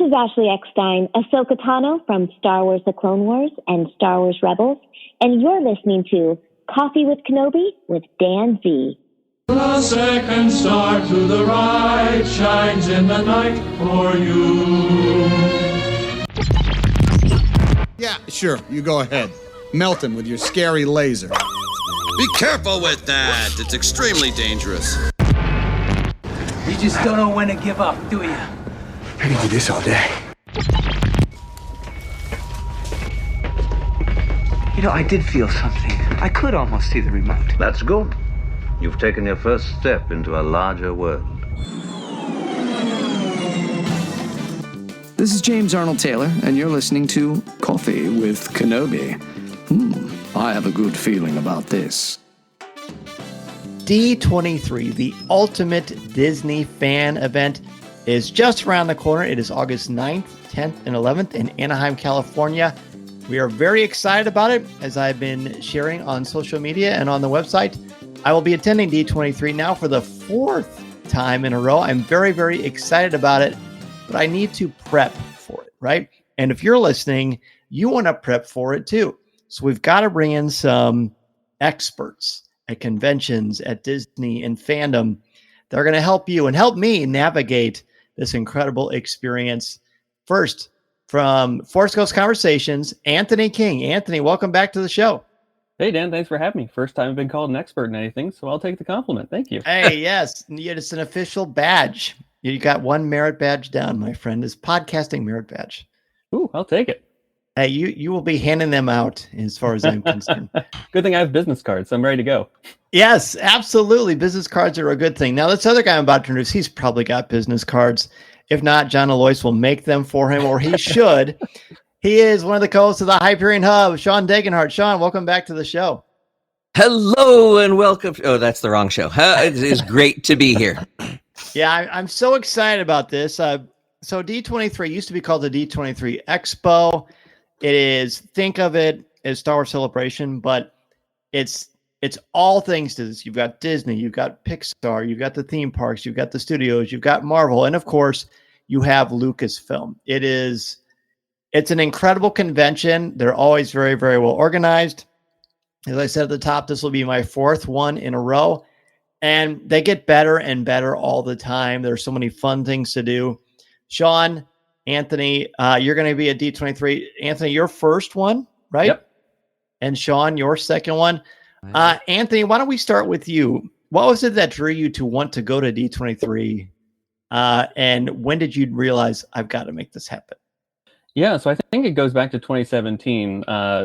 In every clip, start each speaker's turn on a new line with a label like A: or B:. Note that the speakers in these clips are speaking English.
A: is Ashley Eckstein, Ahsoka Tano from Star Wars The Clone Wars and Star Wars Rebels, and you're listening to Coffee with Kenobi with Dan Z.
B: The second star to the right shines in the night for you.
C: Yeah, sure, you go ahead. Melt him with your scary laser.
D: Be careful with that. It's extremely dangerous.
E: You just don't know when to give up, do you?
F: I can do this all day.
E: You know, I did feel something. I could almost see the remote.
G: That's good. You've taken your first step into a larger world.
H: This is James Arnold Taylor, and you're listening to Coffee with Kenobi. I have a good feeling about this.
I: D23, the ultimate Disney fan event, is just around the corner. It is August 9th, 10th, and 11th in Anaheim, California. We are very excited about it, as I've been sharing on social media and on the website. I will be attending D23 now for the 4th time in a row. I'm very, very excited about it, but I need to prep for it, right? And if you're listening, you want to prep for it too. So we've got to bring in some experts at conventions, at Disney, and fandom that are going to help you and help me navigate this incredible experience. First, from Force Ghost Conversations, Anthony King. Anthony, welcome back to the show.
J: Hey, Dan, thanks for having me. First time I've been called an expert in anything, so I'll take the compliment. Thank you.
I: Hey, yes, it's an official badge. You got one merit badge down, my friend. Is podcasting merit badge.
J: Ooh, I'll take it.
I: Hey, you will be handing them out as far as I'm concerned.
J: Good thing I have business cards, so I'm ready to go.
I: Yes, absolutely. Business cards are a good thing. Now, this other guy I'm about to introduce, he's probably got business cards. If not, John Alois will make them for him, or he should. He is one of the co-hosts of the Hyperion Hub, Shawn Degenhart. Shawn, welcome back to the show.
K: Hello and welcome. Oh, that's the wrong show. It is great to be here.
I: Yeah, I'm so excited about this. So D23 used to be called the D23 Expo. It is, think of it as Star Wars Celebration, but it's all things to this. You've got Disney, you've got Pixar, you've got the theme parks, you've got the studios, you've got Marvel, and of course, you have Lucasfilm. It's an incredible convention. They're always very, very well organized. As I said at the top, this will be my 4th one in a row, and they get better and better all the time. There's so many fun things to do. Shawn, Anthony, you're going to be at D23. Anthony, your first one, right?
J: Yep.
I: And Shawn, your second one. Anthony, why don't we start with you? What was it that drew you to want to go to D23? And when did you realize I've got to make this happen?
J: Yeah, so I think it goes back to 2017.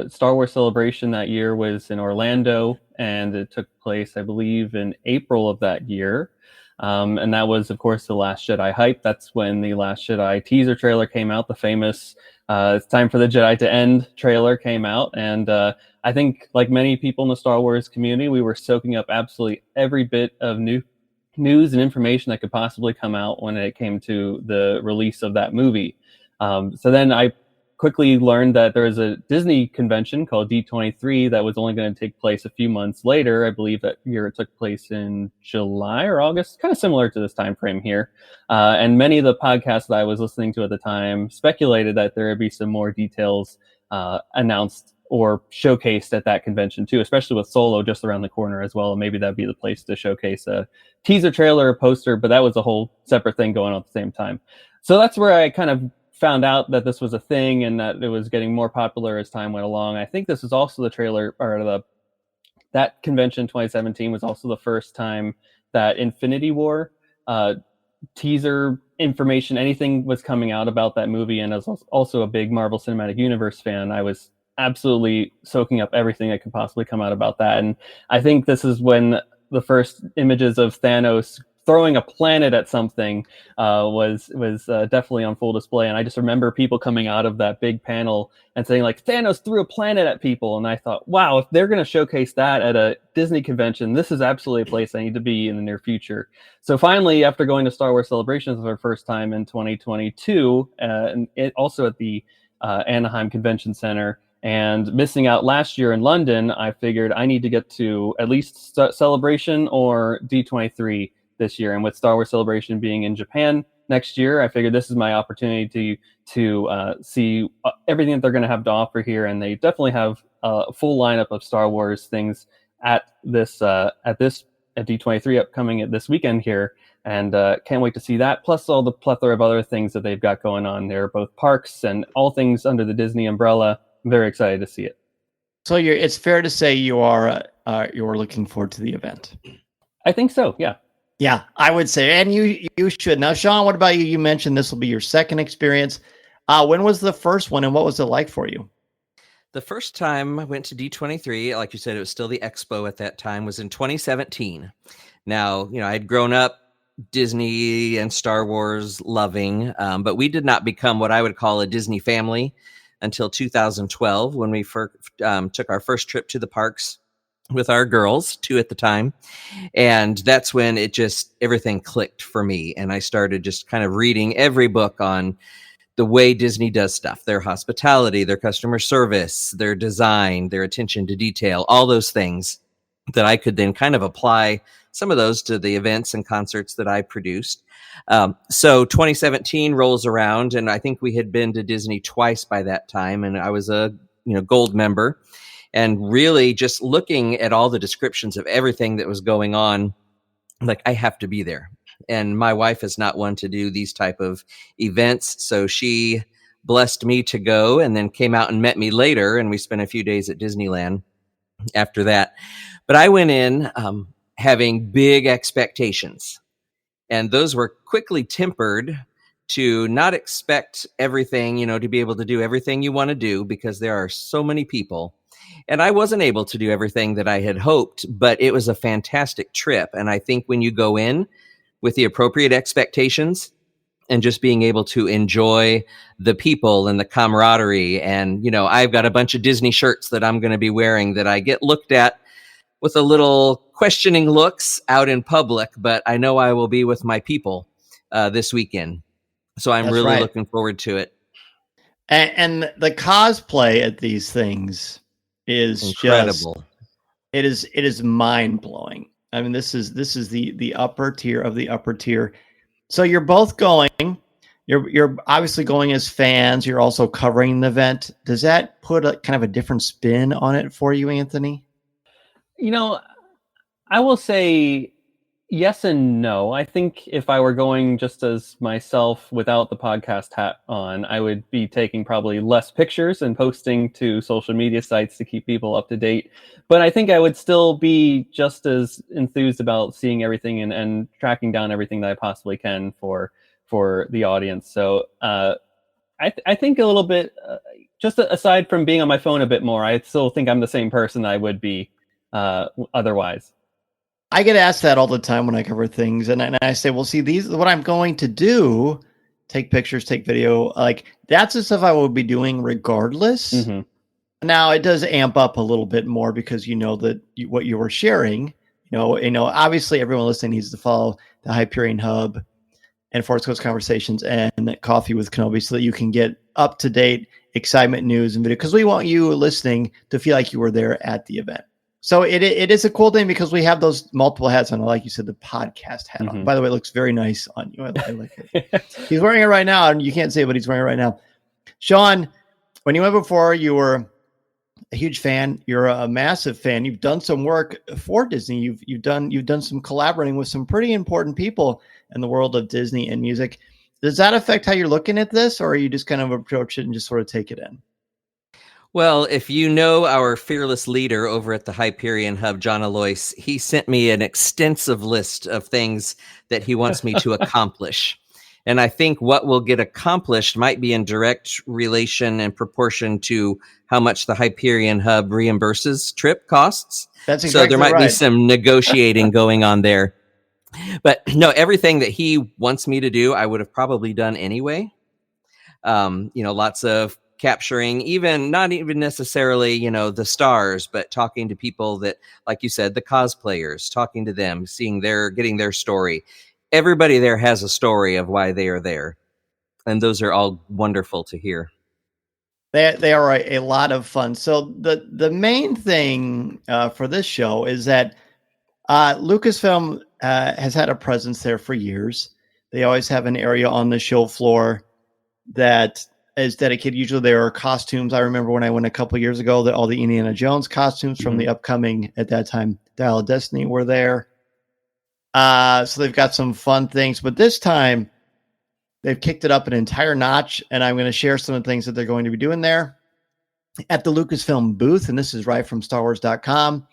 J: Star Wars Celebration that year was in Orlando, and it took place, I believe, in April of that year. And that was, of course, The Last Jedi hype. That's when The Last Jedi teaser trailer came out, the famous It's Time for the Jedi to End trailer came out. And I think, like many people in the Star Wars community, we were soaking up absolutely every bit of news and information that could possibly come out when it came to the release of that movie. So then I quickly learned that there was a Disney convention called D23 that was only going to take place a few months later. I believe that year it took place in July or August, kind of similar to this time frame here. And many of the podcasts that I was listening to at the time speculated that there would be some more details announced or showcased at that convention too, especially with Solo just around the corner as well. And maybe that'd be the place to showcase a teaser trailer or poster, but that was a whole separate thing going on at the same time. So that's where I kind of found out that this was a thing and that it was getting more popular as time went along. I think this is also the trailer, or that convention 2017 was also the first time that Infinity War teaser information, anything was coming out about that movie. And as also a big Marvel Cinematic Universe fan, I was absolutely soaking up everything that could possibly come out about that. And I think this is when the first images of Thanos throwing a planet at something was definitely on full display. And I just remember people coming out of that big panel and saying, like, Thanos threw a planet at people. And I thought, wow, if they're going to showcase that at a Disney convention, this is absolutely a place I need to be in the near future. So finally, after going to Star Wars Celebrations for the first time in 2022, and it also at the Anaheim Convention Center, and missing out last year in London, I figured I need to get to at least Celebration or D23 this year. And with Star Wars Celebration being in Japan next year, I figured this is my opportunity to see everything that they're going to have to offer here, and they definitely have a full lineup of Star Wars things at D23 upcoming at this weekend here, and can't wait to see that. Plus all the plethora of other things that they've got going on there, both parks and all things under the Disney umbrella. I'm very excited to see it.
I: So it's fair to say you're looking forward to the event.
J: I think so. Yeah.
I: Yeah, I would say, and you should. Now, Shawn, what about you? You mentioned this will be your second experience. When was the first one, and what was it like for you?
K: The first time I went to D23, like you said, it was still the expo at that time, was in 2017. Now, I had grown up Disney and Star Wars loving, but we did not become what I would call a Disney family until 2012, when we took our first trip to the parks with our girls, 2 at the time. And that's when everything clicked for me. And I started just kind of reading every book on the way Disney does stuff, their hospitality, their customer service, their design, their attention to detail, all those things that I could then kind of apply some of those to the events and concerts that I produced. So 2017 rolls around, and I think we had been to Disney twice by that time. And I was a gold member, and really just looking at all the descriptions of everything that was going on, like, I have to be there. And my wife is not one to do these type of events, so she blessed me to go, and then came out and met me later, and we spent a few days at Disneyland after that. But I went in having big expectations, and those were quickly tempered to not expect everything, to be able to do everything you want to do, because there are so many people. And I wasn't able to do everything that I had hoped, but it was a fantastic trip. And I think when you go in with the appropriate expectations and just being able to enjoy the people and the camaraderie, and, I've got a bunch of Disney shirts that I'm going to be wearing that I get looked at with a little questioning looks out in public, but I know I will be with my people this weekend. So I'm really looking forward to it.
I: And the cosplay at these things is
K: incredible.
I: It is mind blowing. I mean, this is the upper tier of the upper tier. So you're both going. You're obviously going as fans. You're also covering the event. Does that put a kind of a different spin on it for you, Anthony?
J: I will say yes and no. I think if I were going just as myself without the podcast hat on, I would be taking probably less pictures and posting to social media sites to keep people up to date. But I think I would still be just as enthused about seeing everything and tracking down everything that I possibly can for the audience. So I think a little bit, just aside from being on my phone a bit more, I still think I'm the same person I would be otherwise.
I: I get asked that all the time when I cover things, and I say, well, see, these what I'm going to do, take pictures, take video, like that's the stuff I will be doing regardless. Mm-hmm. Now it does amp up a little bit more because that what you were sharing, obviously everyone listening needs to follow the Hyperion Hub and Force Coast Conversations and Coffee with Kenobi so that you can get up to date excitement, news, and video, because we want you listening to feel like you were there at the event. So it is a cool thing because we have those multiple hats on, like you said, the podcast hat on. By the way, it looks very nice on you. I like it. He's wearing it right now, and you can't see it, but he's wearing it right now. Shawn, when you went before, you were a huge fan. You're a massive fan. You've done some work for Disney. You've done some collaborating with some pretty important people in the world of Disney and music. Does that affect how you're looking at this, or are you just kind of approach it and just sort of take it in?
K: Well, if you know our fearless leader over at the Hyperion Hub, John Alois, he sent me an extensive list of things that he wants me to accomplish. And I think what will get accomplished might be in direct relation and proportion to how much the Hyperion Hub reimburses trip costs.
I: That's exactly
K: so there might
I: right.
K: be some negotiating going on there. But no, everything that he wants me to do, I would have probably done anyway. Lots of capturing, not even necessarily, the stars, but talking to people that, like you said, the cosplayers, talking to them, getting their story. Everybody there has a story of why they are there. And those are all wonderful to hear.
I: They are a lot of fun. So the main thing for this show is that Lucasfilm has had a presence there for years. They always have an area on the show floor that is dedicated. Usually there are costumes. I remember when I went a couple years ago that all the Indiana Jones costumes from the upcoming, at that time, Dial of Destiny were there. So they've got some fun things, but this time they've kicked it up an entire notch, and I'm going to share some of the things that they're going to be doing there at the Lucasfilm booth. And this is right from StarWars.com.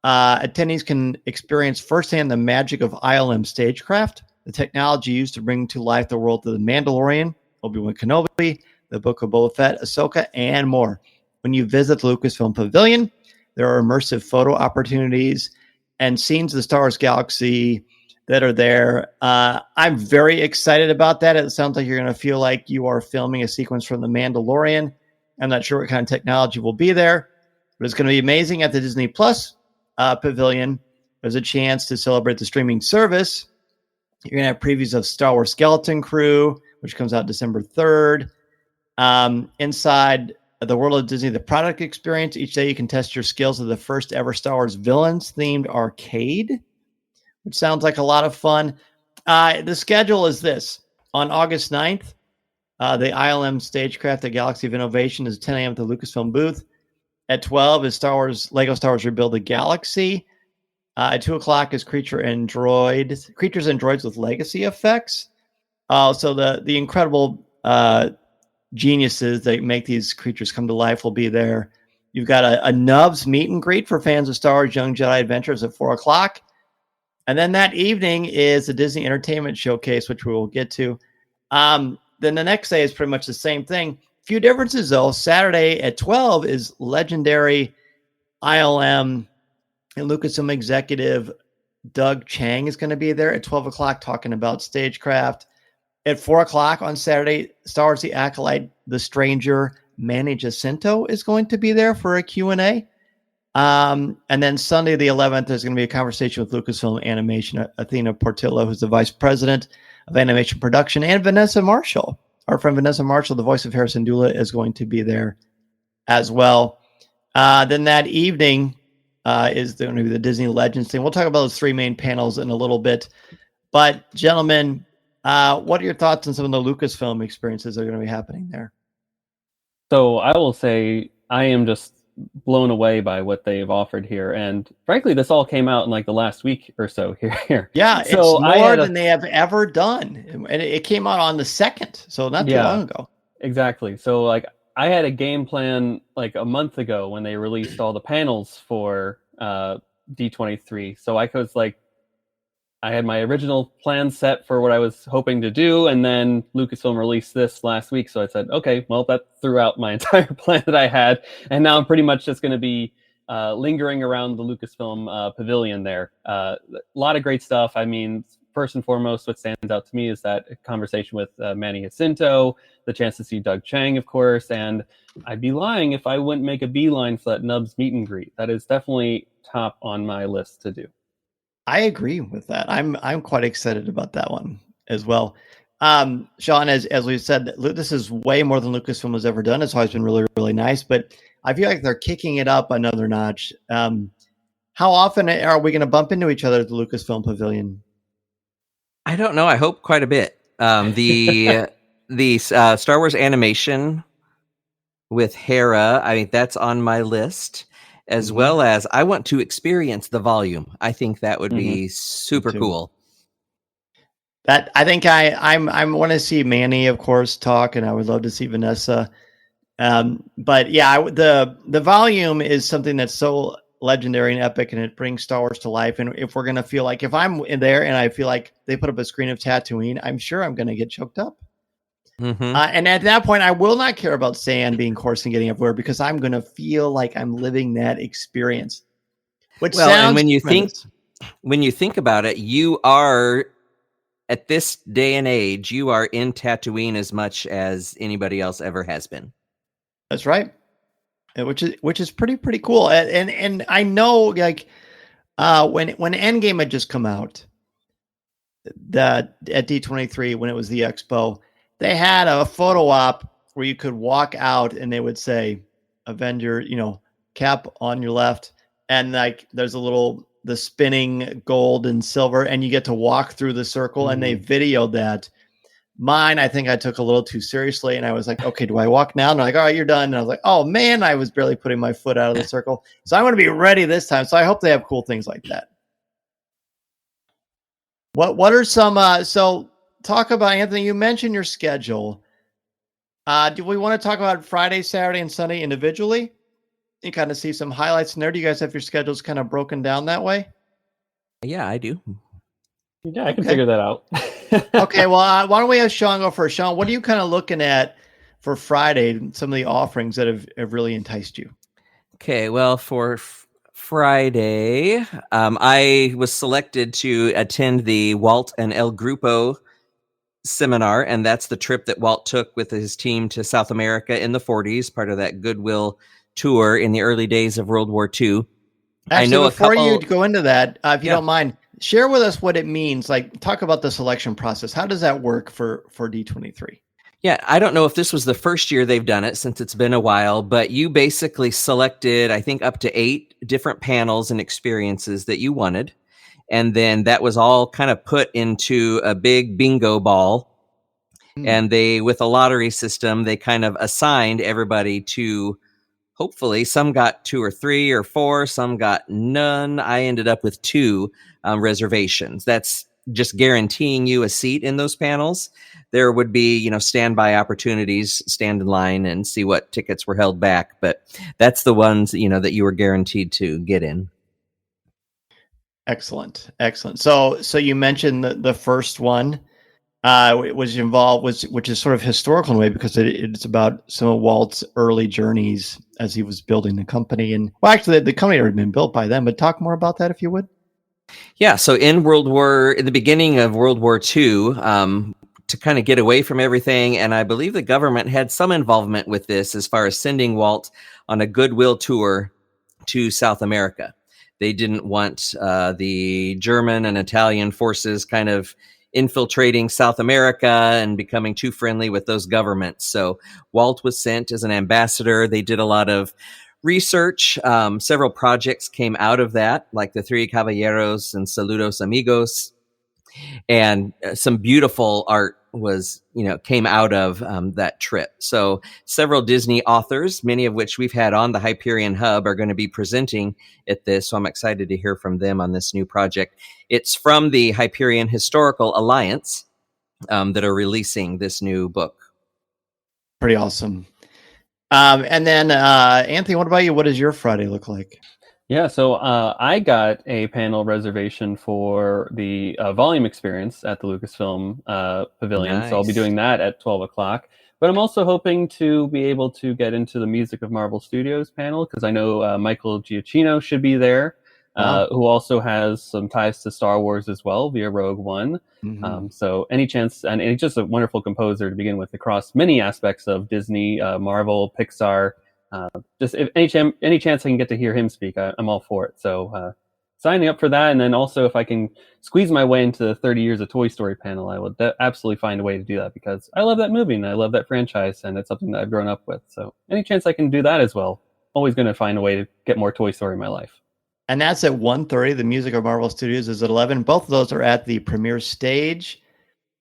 I: Attendees can experience firsthand the magic of ILM stagecraft, the technology used to bring to life the world of the Mandalorian, Obi-Wan Kenobi, the Book of Boba Fett, Ahsoka, and more. When you visit the Lucasfilm Pavilion, there are immersive photo opportunities and scenes of the Star Wars galaxy that are there. I'm very excited about that. It sounds like you're going to feel like you are filming a sequence from The Mandalorian. I'm not sure what kind of technology will be there, but it's going to be amazing. At the Disney Plus Pavilion, there's a chance to celebrate the streaming service. You're going to have previews of Star Wars Skeleton Crew, which comes out December 3rd. Inside the World of Disney, the product experience. Each day you can test your skills of the first ever Star Wars villains themed arcade, which sounds like a lot of fun. The schedule is this. On August 9th, the ILM Stagecraft, the Galaxy of Innovation, is 10 a.m. at the Lucasfilm booth. At 12 is Lego Star Wars Rebuild the Galaxy. At 2 o'clock is Creatures and Droids with Legacy Effects. So the incredible geniuses that make these creatures come to life will be there. You've got a Nubs meet and greet for fans of Star Wars Young Jedi Adventures at 4 o'clock. And then that evening is the Disney Entertainment Showcase, which we will get to. Then the next day is pretty much the same thing. Few differences, though. Saturday at 12 is legendary ILM and Lucasfilm executive Doug Chang is going to be there at 12 o'clock talking about stagecraft. At 4 o'clock on Saturday, Star Wars The Acolyte, The Stranger, Manny Jacinto is going to be there for a Q&A. And then Sunday the 11th, there's going to be a conversation with Lucasfilm Animation, Athena Portillo, who's the vice president of animation production, and Vanessa Marshall. Our friend Vanessa Marshall, the voice of Harrison Dula, is going to be there as well. Then that evening is going to be the Disney Legends thing. We'll talk about those three main panels in a little bit. But, gentlemen, what are your thoughts on some of the Lucasfilm experiences that are going to be happening there?
J: So I will say I am just blown away by what they've offered here. And frankly, this all came out in like the last week or so here.
I: Yeah,
J: so
I: it's more than they have ever done. And it came out on the 2nd, so not too long ago.
J: Exactly. So like I had a game plan like a month ago when they released all the panels for D23. So I was like, I had my original plan set for what I was hoping to do, and then Lucasfilm released this last week. So I said, okay, well, that threw out my entire plan that I had, and now I'm pretty much just going to be lingering around the Lucasfilm pavilion there. A lot of great stuff. I mean, first and foremost, what stands out to me is that conversation with Manny Jacinto, the chance to see Doug Chang, of course, and I'd be lying if I wouldn't make a beeline for that Nubs meet and greet. That is definitely top on my list to do.
I: I agree with that. I'm quite excited about that one as well. Shawn, as we said, this is way more than Lucasfilm has ever done. It's always been really, really nice, but I feel like they're kicking it up another notch. How often are we going to bump into each other at the Lucasfilm Pavilion?
K: I don't know. I hope quite a bit. The Star Wars animation with Hera, I mean, that's on my list. As well as I want to experience the volume. I think that would be super cool.
I: That I think I want to see Manny, of course, talk, and I would love to see Vanessa. But yeah, the volume is something that's so legendary and epic, and it brings Star Wars to life. And if we're gonna feel like, if I'm in there and I feel like they put up a screen of Tatooine, I'm sure I'm gonna get choked up. And at that point, I will not care about sand being coarse and getting everywhere, because I'm going to feel like I'm living that experience. Which sounds
K: and when you think about it, you are at this day and age, you are in Tatooine as much as anybody else ever has been.
I: That's right, which is pretty cool. And I know, like when Endgame had just come out, that at D23 when it was the expo, they had a photo op where you could walk out and they would say Avenger, cap on your left. And like, there's a little the spinning gold and silver, and you get to walk through the circle, and they videoed that. Mine, I think I took a little too seriously, and I was like, okay, do I walk now? And they're like, all right, you're done. And I was like, oh man, I was barely putting my foot out of the circle. So I'm going to be ready this time. So I hope they have cool things like that. What are some, so talk about, Anthony, you mentioned your schedule. Do we want to talk about Friday, Saturday, and Sunday individually? You kind of see some highlights in there. Do you guys have your schedules kind of broken down that way?
K: Yeah, I do.
J: Yeah, I can figure that out.
I: Okay, well, why don't we have Shawn go first? Shawn, what are you kind of looking at for Friday, some of the offerings that have really enticed you?
K: Okay, well, for Friday, I was selected to attend the Walt and El Grupo seminar, and that's the trip that Walt took with his team to South America in the 40s, part of that Goodwill tour in the early days of World War II.
I: Actually,
K: I know
I: before you go into that, if you don't mind, share with us what it means. Like, talk about the selection process. How does that work for D23?
K: Yeah, I don't know if this was the first year they've done it since it's been a while, but you basically selected, I think, up to 8 different panels and experiences that you wanted. And then that was all kind of put into a big bingo ball. And they, with a lottery system, they kind of assigned everybody to, hopefully, some got 2 or 3 or 4, some got none. I ended up with 2 reservations. That's just guaranteeing you a seat in those panels. There would be, standby opportunities, stand in line and see what tickets were held back. But that's the ones, that you were guaranteed to get in.
I: Excellent. So you mentioned the first one was involved, which is sort of historical in a way, because it's about some of Walt's early journeys as he was building the company. And well, actually, the company had already been built by then. But talk more about that, if you would.
K: Yeah. So in the beginning of World War II, to kind of get away from everything, and I believe the government had some involvement with this as far as sending Walt on a goodwill tour to South America. They didn't want the German and Italian forces kind of infiltrating South America and becoming too friendly with those governments. So Walt was sent as an ambassador. They did a lot of research. Several projects came out of that, like the Three Caballeros and Saludos Amigos. And some beautiful art came out of that trip. So several Disney authors, many of which we've had on the Hyperion Hub, are going to be presenting at this. So I'm excited to hear from them on this new project. It's from the Hyperion Historical Alliance that are releasing this new book.
I: Pretty awesome. And then, Anthony, what about you? What does your Friday look like?
J: Yeah, so I got a panel reservation for the volume experience at the Lucasfilm Pavilion. Nice. So I'll be doing that at 12 o'clock. But I'm also hoping to be able to get into the Music of Marvel Studios panel, because I know Michael Giacchino should be there, who also has some ties to Star Wars as well via Rogue One. Mm-hmm. So any chance, and he's just a wonderful composer to begin with across many aspects of Disney, Marvel, Pixar. Just if any chance I can get to hear him speak, I'm all for it. So signing up for that, and then also if I can squeeze my way into the 30 Years of Toy Story panel, I will absolutely find a way to do that, because I love that movie and I love that franchise, and it's something that I've grown up with. So any chance I can do that as well, always going to find a way to get more Toy Story in my life.
I: And that's at 1:30. The Music of Marvel Studios is at 11. Both of those are at the premiere stage.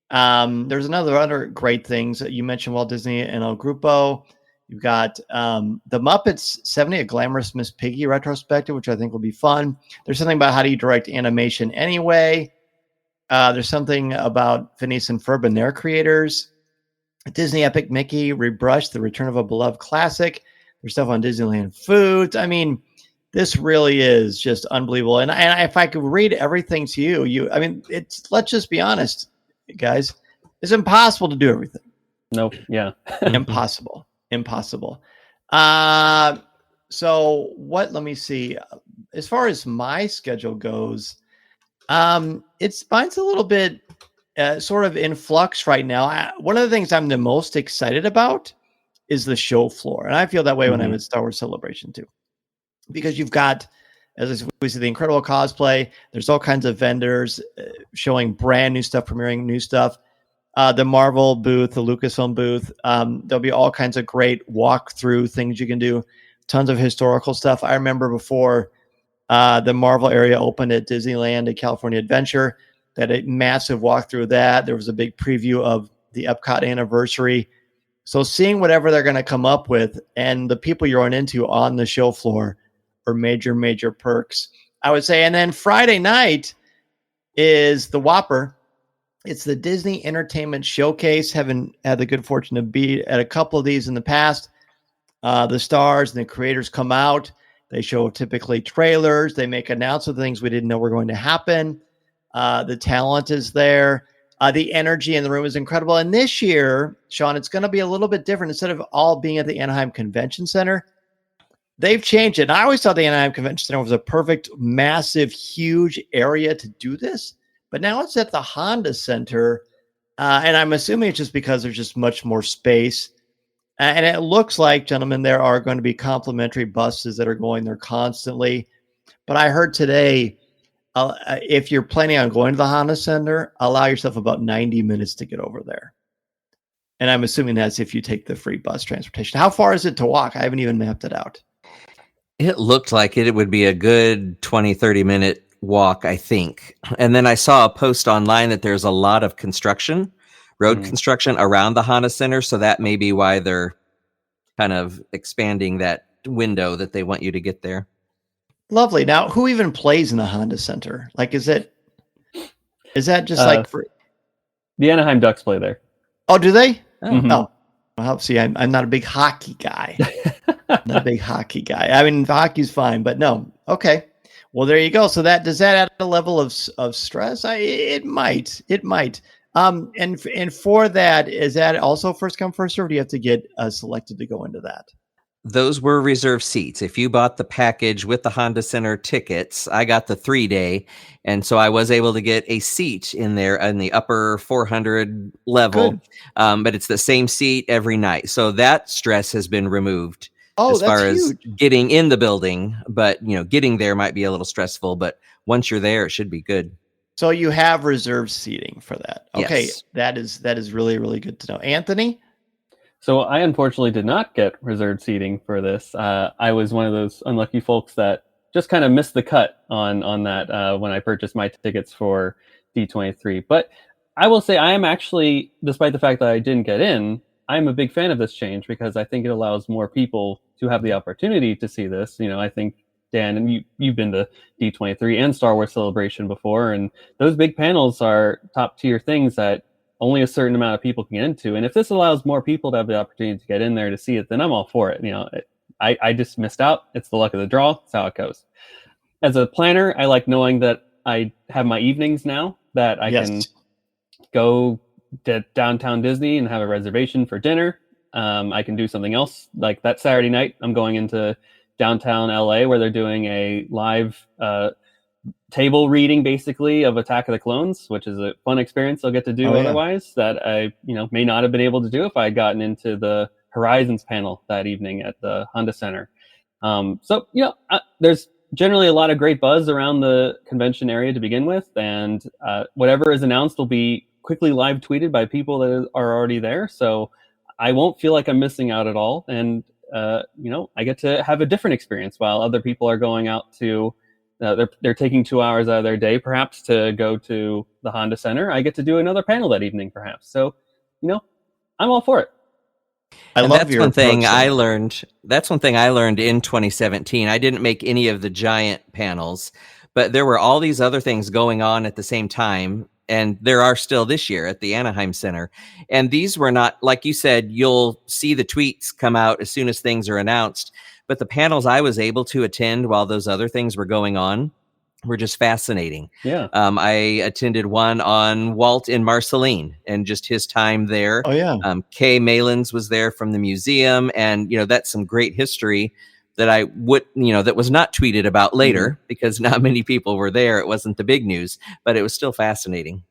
I: There's other great things. You mentioned Walt Disney and El Grupo. You've got the Muppets 70, a Glamorous Miss Piggy retrospective, which I think will be fun. There's something about how do you direct animation anyway. There's something about Phineas and Ferb and their creators. Disney Epic Mickey Rebrushed, the return of a beloved classic. There's stuff on Disneyland foods. I mean, this really is just unbelievable. And if I could read everything to you, let's just be honest, guys. It's impossible to do everything.
J: Nope. Yeah.
I: Impossible. So let me see. As far as my schedule goes, mine's a little bit sort of in flux right now. One of the things I'm the most excited about is the show floor. And I feel that way when I'm at Star Wars Celebration too, because you've got, as we see, the incredible cosplay. There's all kinds of vendors showing brand new stuff, premiering new stuff. The Marvel booth, the Lucasfilm booth. There'll be all kinds of great walkthrough things you can do. Tons of historical stuff. I remember before The Marvel area opened at Disneyland at California Adventure. That a massive walkthrough of that. There was a big preview of the Epcot anniversary. So seeing whatever they're going to come up with and the people you run into on the show floor are major, major perks, I would say. And then Friday night is the Whopper. It's the Disney Entertainment Showcase. Having had the good fortune to be at a couple of these in the past. The stars and the creators come out. They show typically trailers. They make announcements of things we didn't know were going to happen. The talent is there. The energy in the room is incredible. And this year, Shawn, it's going to be a little bit different. Instead of all being at the Anaheim Convention Center, they've changed it. And I always thought the Anaheim Convention Center was a perfect, massive, huge area to do this. But now it's at the Honda Center. And I'm assuming it's just because there's just much more space. And it looks like, gentlemen, there are going to be complimentary buses that are going there constantly. But I heard today, if you're planning on going to the Honda Center, allow yourself about 90 minutes to get over there. And I'm assuming that's if you take the free bus transportation. How far is it to walk? I haven't even mapped it out.
K: It looked like it would be a good 20, 30-minute walk, I think. And then I saw a post online that there's a lot of construction, road construction around the Honda Center. So that may be why they're kind of expanding that window that they want you to get there.
I: Lovely. Now, who even plays in the Honda Center? Like, is that just like for
J: the Anaheim Ducks play there?
I: Oh, do they?
J: Mm-hmm.
I: Oh, well, see, I'm not a big hockey guy. Not a big hockey guy. I mean, hockey's fine, but no. Okay. Well, there you go. So does that add a level of stress? It might. And for that, is that also first come first serve? Or do you have to get selected to go into that?
K: Those were reserved seats. If you bought the package with the Honda Center tickets, I got the 3-day. And so I was able to get a seat in there in the upper 400 level. But it's the same seat every night. So that stress has been removed as far as getting in the building. But, getting there might be a little stressful. But once you're there, it should be good.
I: So you have reserved seating for that. Okay.
K: Yes.
I: That is really, really good to know. Anthony?
J: So I unfortunately did not get reserved seating for this. I was one of those unlucky folks that just kind of missed the cut on that when I purchased my tickets for D23. But I will say I am actually, despite the fact that I didn't get in, I'm a big fan of this change because I think it allows more people to have the opportunity to see this. I think, Dan, and you've been to D23 and Star Wars Celebration before, and those big panels are top tier things that only a certain amount of people can get into. And if this allows more people to have the opportunity to get in there to see it, then I'm all for it. I just missed out. It's the luck of the draw. That's how it goes. As a planner, I like knowing that I have my evenings now, that I can go to downtown Disney and have a reservation for dinner. I can do something else. Like that Saturday night, I'm going into downtown LA where they're doing a live table reading basically of Attack of the Clones, which is a fun experience I'll get to do otherwise that I may not have been able to do if I had gotten into the Horizons panel that evening at the Honda Center. There's generally a lot of great buzz around the convention area to begin with, and whatever is announced will be quickly live tweeted by people that are already there, so I won't feel like I'm missing out at all. And I get to have a different experience while other people are going out to they're taking 2 hours out of their day, perhaps, to go to the Honda Center. I get to do another panel that evening, perhaps. So, I'm all for it.
K: That's one thing I learned in 2017. I didn't make any of the giant panels, but there were all these other things going on at the same time. And there are still this year at the Anaheim Center. And these were not, like you said, you'll see the tweets come out as soon as things are announced. But the panels I was able to attend while those other things were going on were just fascinating.
J: Yeah.
K: I attended one on Walt in Marceline and just his time there.
I: Oh, yeah.
K: Kay Malins was there from the museum. And, that's some great history that I would, that was not tweeted about later because not many people were there. It wasn't the big news, but it was still fascinating.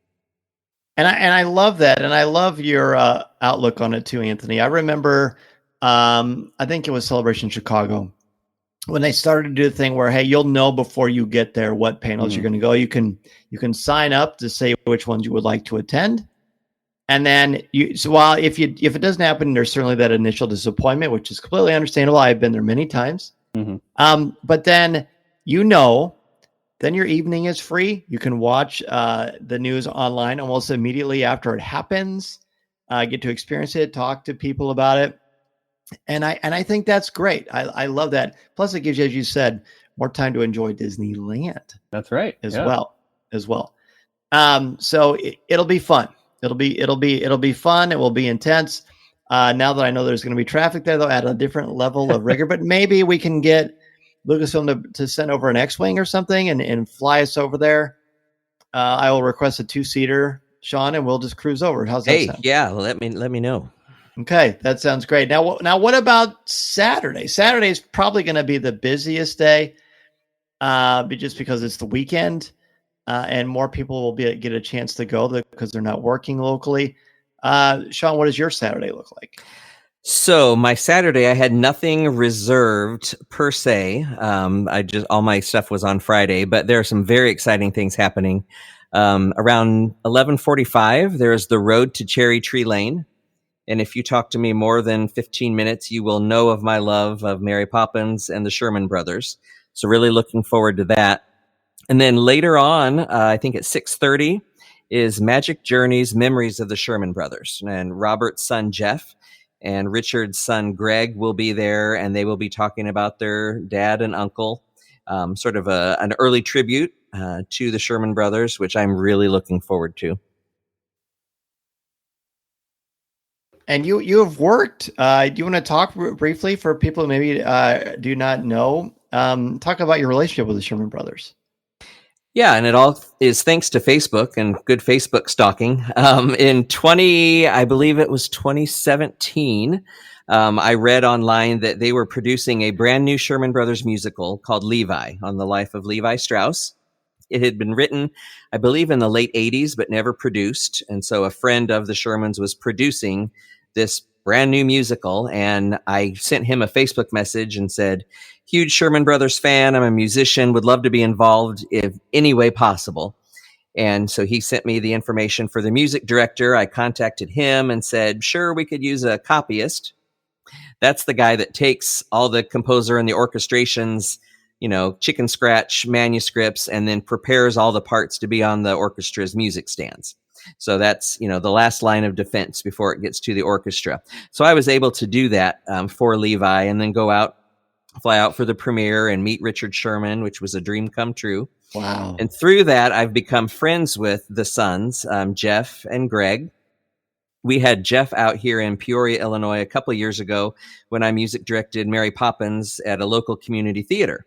I: And I love that. And I love your outlook on it too, Anthony. I remember, I think it was Celebration Chicago, when they started to do the thing where, hey, you'll know before you get there what panels you're going to go. You can sign up to say which ones you would like to attend. And then if it doesn't happen, there's certainly that initial disappointment, which is completely understandable. I've been there many times. But then then your evening is free. You can watch the news online almost immediately after it happens. Get to experience it, talk to people about it. And I think that's great. I love that. Plus, it gives you, as you said, more time to enjoy Disneyland.
J: That's right.
I: As well. So it'll be fun. It'll be fun. It will be intense. Now that I know there's going to be traffic there, they'll add a different level of rigor. But maybe we can get Lucasfilm to send over an X-wing or something and fly us over there. I will request a 2-seater, Shawn, and we'll just cruise over. How's that sound?
K: Yeah, let me know.
I: Okay, that sounds great. Now what about Saturday? Saturday is probably going to be the busiest day, just because it's the weekend, and more people will get a chance to go because they're not working locally. Shawn, what does your Saturday look like?
K: So my Saturday, I had nothing reserved per se. All my stuff was on Friday, but there are some very exciting things happening. Around 11:45, there's the Road to Cherry Tree Lane. And if you talk to me more than 15 minutes, you will know of my love of Mary Poppins and the Sherman Brothers. So really looking forward to that. And then later on, I think at 6:30 is Magic Journeys Memories of the Sherman Brothers. And Robert's son, Jeff, and Richard's son, Greg, will be there, and they will be talking about their dad and uncle, sort of an early tribute to the Sherman Brothers, which I'm really looking forward to.
I: And you have worked. Do you want to talk briefly for people who maybe do not know? Talk about your relationship with the Sherman Brothers.
K: Yeah, and it all is thanks to Facebook and good Facebook stalking. I believe it was 2017, I read online that they were producing a brand new Sherman Brothers musical called Levi, on the life of Levi Strauss. It had been written, I believe, in the late 80s, but never produced. And so a friend of the Shermans was producing this brand new musical. And I sent him a Facebook message and said, huge Sherman Brothers fan. I'm a musician, would love to be involved if any way possible. And so he sent me the information for the music director. I contacted him and said, sure, we could use a copyist. That's the guy that takes all the composer and the orchestrations, chicken scratch manuscripts, and then prepares all the parts to be on the orchestra's music stands. So that's, the last line of defense before it gets to the orchestra. So I was able to do that for Levi, and then fly out for the premiere and meet Richard Sherman, which was a dream come true.
I: Wow.
K: And through that, I've become friends with the sons, Jeff and Greg. We had Jeff out here in Peoria, Illinois, a couple of years ago when I music directed Mary Poppins at a local community theater.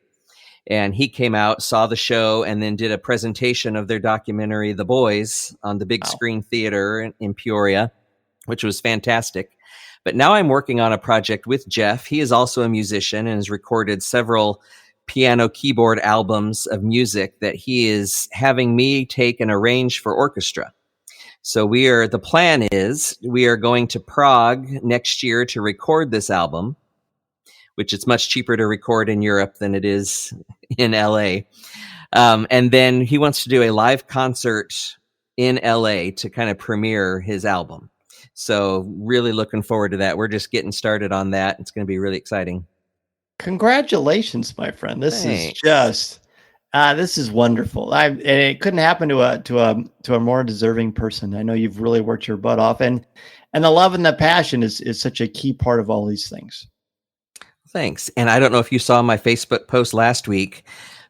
K: And he came out, saw the show, and then did a presentation of their documentary, The Boys, on the big screen theater in Peoria, which was fantastic. But now I'm working on a project with Jeff. He is also a musician and has recorded several piano keyboard albums of music that he is having me take and arrange for orchestra. So the plan is we are going to Prague next year to record this album, which it's much cheaper to record in Europe than it is in LA. And then he wants to do a live concert in LA to kind of premiere his album. So really looking forward to that. We're just getting started on that. It's going to be really exciting.
I: Congratulations, my friend. This
K: Thanks.
I: is just, this is wonderful. And it couldn't happen to a more deserving person. I know you've really worked your butt off, and the love and the passion is such a key part of all these things.
K: Thanks. And I don't know if you saw my Facebook post last week,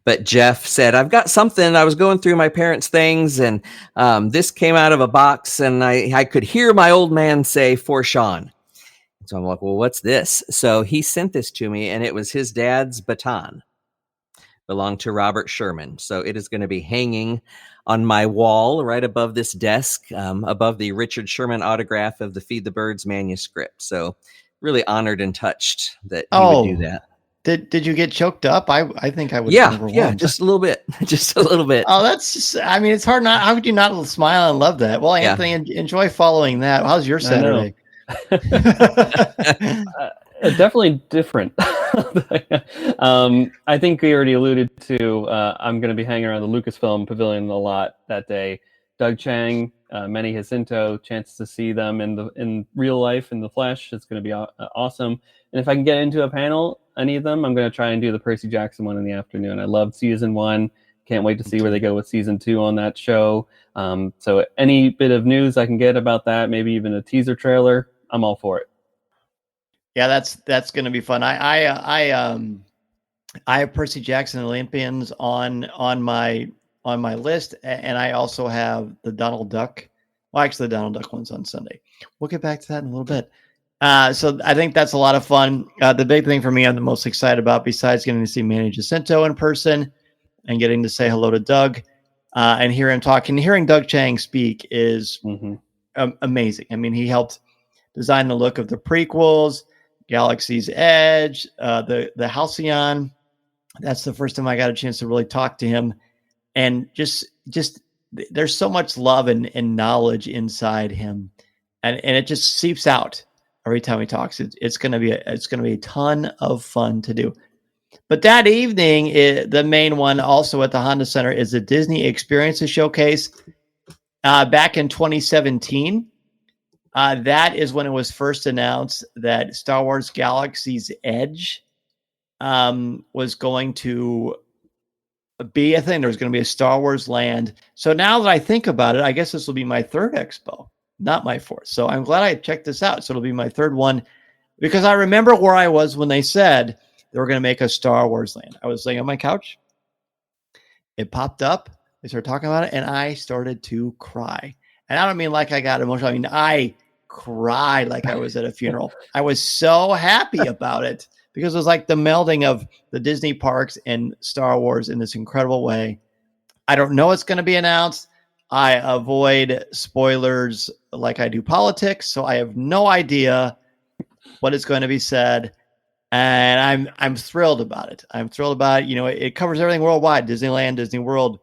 K: but Jeff said, I've got something. I was going through my parents' things, and this came out of a box, and I could hear my old man say, for Shawn. So I'm like, well, what's this? So he sent this to me, and it was his dad's baton. Belonged to Robert Sherman. So it is going to be hanging on my wall right above this desk, above the Richard Sherman autograph of the Feed the Birds manuscript. So really honored and touched that he would do that.
I: Did you get choked up? I think I would.
K: Yeah, just a little bit. Just a little bit.
I: Oh, that's just, it's hard not. How could you not smile and love that? Well, Anthony, enjoy following that. How's your Saturday?
J: Definitely different. I think we already alluded to, I'm going to be hanging around the Lucasfilm Pavilion a lot that day. Doug Chang Manny Jacinto, chance to see them in real life, in the flesh. It's going to be awesome. And if I can get into a panel, any of them, I'm going to try and do the Percy Jackson one in the afternoon. I loved season 1. Can't wait to see where they go with season 2 on that show. So any bit of news I can get about that, maybe even a teaser trailer, I'm all for it.
I: Yeah, that's going to be fun. I have Percy Jackson Olympians on my list, and I also have the Donald Duck. Well, actually, the Donald Duck one's on Sunday. We'll get back to that in a little bit. So I think that's a lot of fun. The big thing for me, I'm the most excited about, besides getting to see Manny Jacinto in person and getting to say hello to Doug and hear him talk. And hearing Doug Chang speak is amazing. I mean, he helped design the look of the prequels, Galaxy's Edge, the Halcyon. That's the first time I got a chance to really talk to him. And just there's so much love and knowledge inside him. And it just seeps out every time he talks. It's going to be a ton of fun to do. But that evening, the main one also at the Honda Center is the Disney Experiences Showcase. Back in 2017, that is when it was first announced that Star Wars Galaxy's Edge was going to be a thing. There was going to be a Star Wars land. So now that I think about it, I guess this will be my third expo, not my fourth. So I'm glad I checked this out. So it'll be my third one, because I remember where I was when they said they were going to make a Star Wars land. I was laying on my couch. It popped up. They started talking about it, and I started to cry. And I don't mean like I got emotional. I mean, I cried like I was at a funeral. I was so happy about it, because it was like the melding of the Disney parks and Star Wars in this incredible way. I don't know what's going to be announced. I avoid spoilers like I do politics, so I have no idea what is going to be said. And I'm thrilled about it. I'm thrilled about it. You know, it covers everything worldwide: Disneyland, Disney World,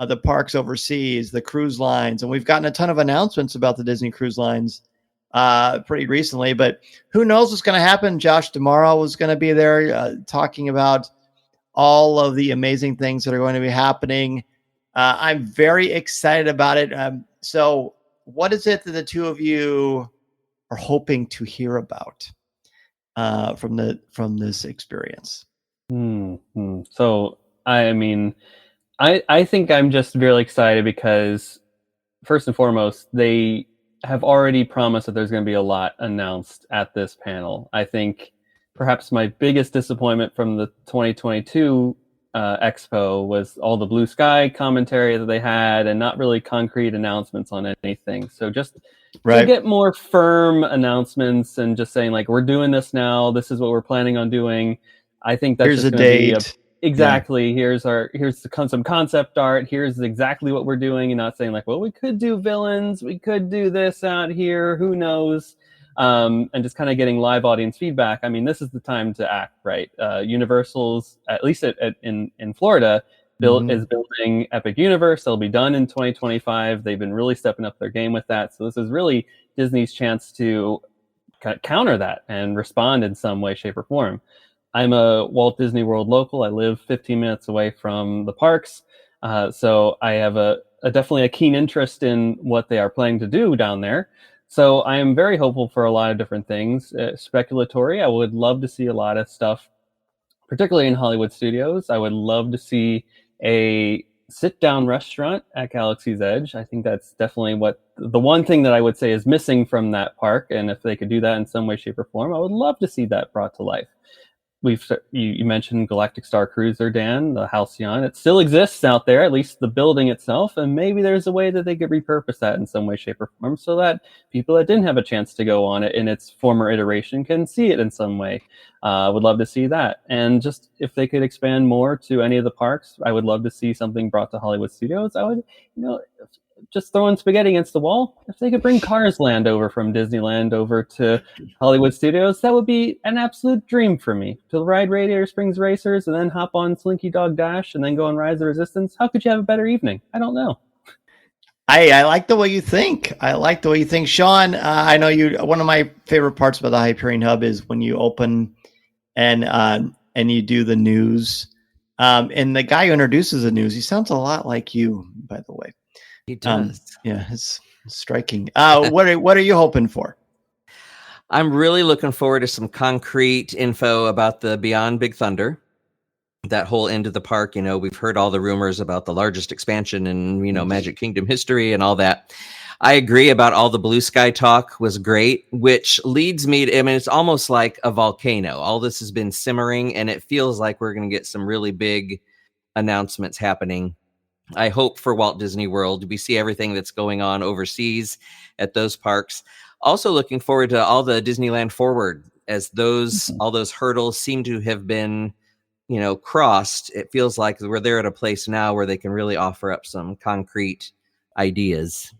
I: the parks overseas, the cruise lines. And we've gotten a ton of announcements about the Disney cruise lines pretty recently, but who knows what's going to happen. Josh D'Amaro was going to be there talking about all of the amazing things that are going to be happening. I'm very excited about it. So what is it that the two of you are hoping to hear about from this experience?
J: So, I mean, I think I'm just really excited because, first and foremost, they have already promised that there's going to be a lot announced at this panel. I think perhaps my biggest disappointment from the 2022 Expo was all the blue sky commentary that they had, and not really concrete announcements on anything. So just to get more firm announcements and just saying, like, we're doing this now, this is what we're planning on doing. I think that's
I: here's
J: just
I: a
J: going to be
I: date.
J: Exactly. Yeah. Here's some concept art. Here's exactly what we're doing, and not saying like, well, we could do villains, we could do this out here, who knows? And just kind of getting live audience feedback. I mean, this is the time to act, right? Universal's, at least in Florida, is building Epic Universe. They'll be done in 2025. They've been really stepping up their game with that. So this is really Disney's chance to counter that and respond in some way, shape, or form. I'm a Walt Disney World local. I live 15 minutes away from the parks. So I have definitely a keen interest in what they are planning to do down there. So I am very hopeful for a lot of different things. Speculatory, I would love to see a lot of stuff, particularly in Hollywood Studios. I would love to see a sit-down restaurant at Galaxy's Edge. I think that's definitely the one thing that I would say is missing from that park. And if they could do that in some way, shape, or form, I would love to see that brought to life. You mentioned Galactic Star Cruiser, Dan, the Halcyon. It still exists out there, at least the building itself, and maybe there's a way that they could repurpose that in some way, shape, or form so that people that didn't have a chance to go on it in its former iteration can see it in some way. Would love to see that. And just if they could expand more to any of the parks, I would love to see something brought to Hollywood Studios. I would, just throwing spaghetti against the wall. If they could bring Cars Land over from Disneyland over to Hollywood Studios, that would be an absolute dream for me. To ride Radiator Springs Racers and then hop on Slinky Dog Dash and then go on Rise of Resistance. How could you have a better evening? I don't know.
I: I like the way you think. Shawn, I know you. One of my favorite parts about the Hyperion Hub is when you open and you do the news. And the guy who introduces the news, he sounds a lot like you, by the way.
K: He does.
I: Yeah, Striking. What are you hoping for?
K: I'm really looking forward to some concrete info about the Beyond Big Thunder, that whole end of the park. We've heard all the rumors about the largest expansion in, Magic Kingdom history and all that. I agree about all the Bluesky talk was great, which leads me to, it's almost like a volcano. All this has been simmering, and it feels like we're going to get some really big announcements happening. I hope for Walt Disney World. We see everything that's going on overseas at those parks. Also looking forward to all the Disneyland Forward, as all those hurdles seem to have been, crossed. It feels like they're at a place now where they can really offer up some concrete ideas.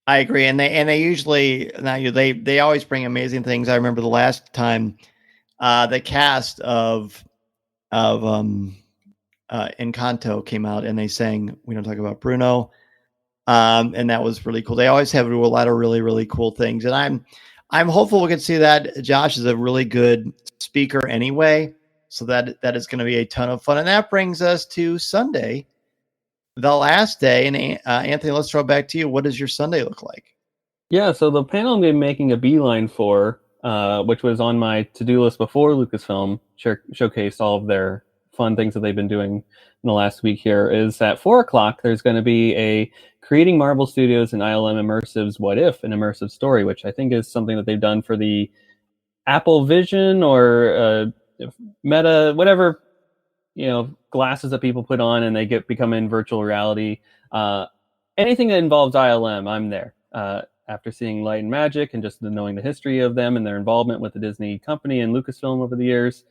I: I agree, and they usually they always bring amazing things. I remember the last time the cast of Encanto came out and they sang "We Don't Talk About Bruno," and that was really cool. They always have a lot of really, really cool things, and I'm hopeful we can see that. Josh is a really good speaker anyway, so that is going to be a ton of fun. And that brings us to Sunday, the last day. And Anthony, let's throw it back to you. What does your Sunday look like?
J: Yeah, so the panel I'm going to be making a beeline for, which was on my to-do list before Lucasfilm showcased all of their fun things that they've been doing in the last week here, is at 4:00. There's going to be a Creating Marvel Studios and ILM Immersive's What If, an immersive story, which I think is something that they've done for the Apple Vision or Meta, whatever, glasses that people put on and they become in virtual reality. Anything that involves ILM, I'm there. After seeing Light and Magic and just knowing the history of them and their involvement with the Disney company and Lucasfilm over the years,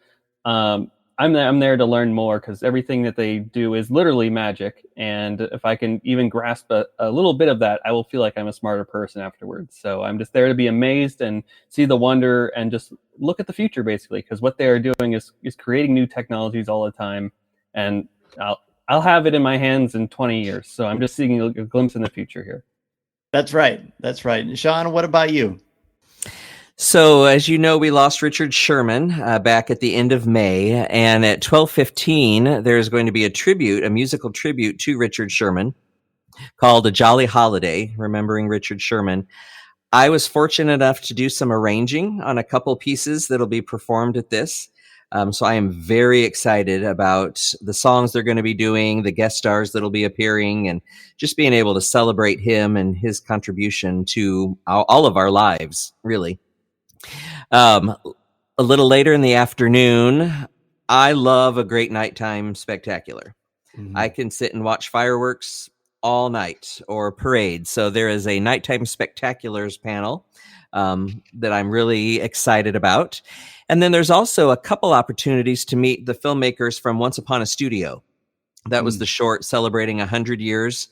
J: I'm there to learn more, because everything that they do is literally magic. And if I can even grasp a little bit of that, I will feel like I'm a smarter person afterwards. So I'm just there to be amazed and see the wonder and just look at the future, basically, because what they are doing is creating new technologies all the time. And I'll have it in my hands in 20 years. So I'm just seeing a glimpse in the future here. That's right.
I: And Shawn, what about you?
K: So, as you know, we lost Richard Sherman back at the end of May, and at 12:15, there's going to be a musical tribute to Richard Sherman called A Jolly Holiday, remembering Richard Sherman. I was fortunate enough to do some arranging on a couple pieces that'll be performed at this. So I am very excited about the songs they're going to be doing, the guest stars that'll be appearing, and just being able to celebrate him and his contribution to all of our lives, really. A little later in the afternoon, I love a great nighttime spectacular. Mm-hmm. I can sit and watch fireworks all night or parades. So there is a nighttime spectaculars panel that I'm really excited about. And then there's also a couple opportunities to meet the filmmakers from Once Upon a Studio. That was the short celebrating 100 years.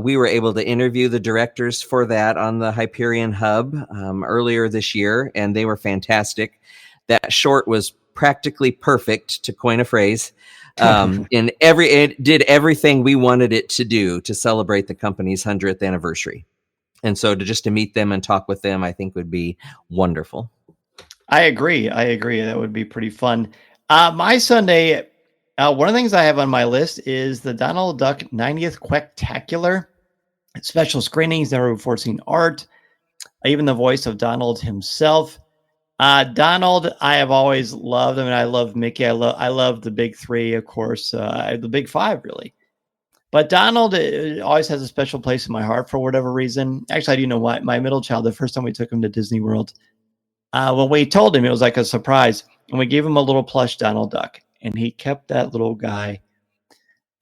K: We were able to interview the directors for that on the Hyperion Hub earlier this year, and they were fantastic. That short was practically perfect, to coin a phrase. It did everything we wanted it to do to celebrate the company's 100th anniversary. And so to meet them and talk with them, I think would be wonderful.
I: I agree. That would be pretty fun. My Sunday, one of the things I have on my list is the Donald Duck 90th Quacktacular. Special screenings, never before seen art, even the voice of Donald himself. Donald, I have always loved. I mean, I love Mickey. I love the big three, of course, the big five, really. But Donald always has a special place in my heart for whatever reason. Actually, I do know why. My middle child, the first time we took him to Disney World, when we told him, it was like a surprise. And we gave him a little plush Donald Duck. And he kept that little guy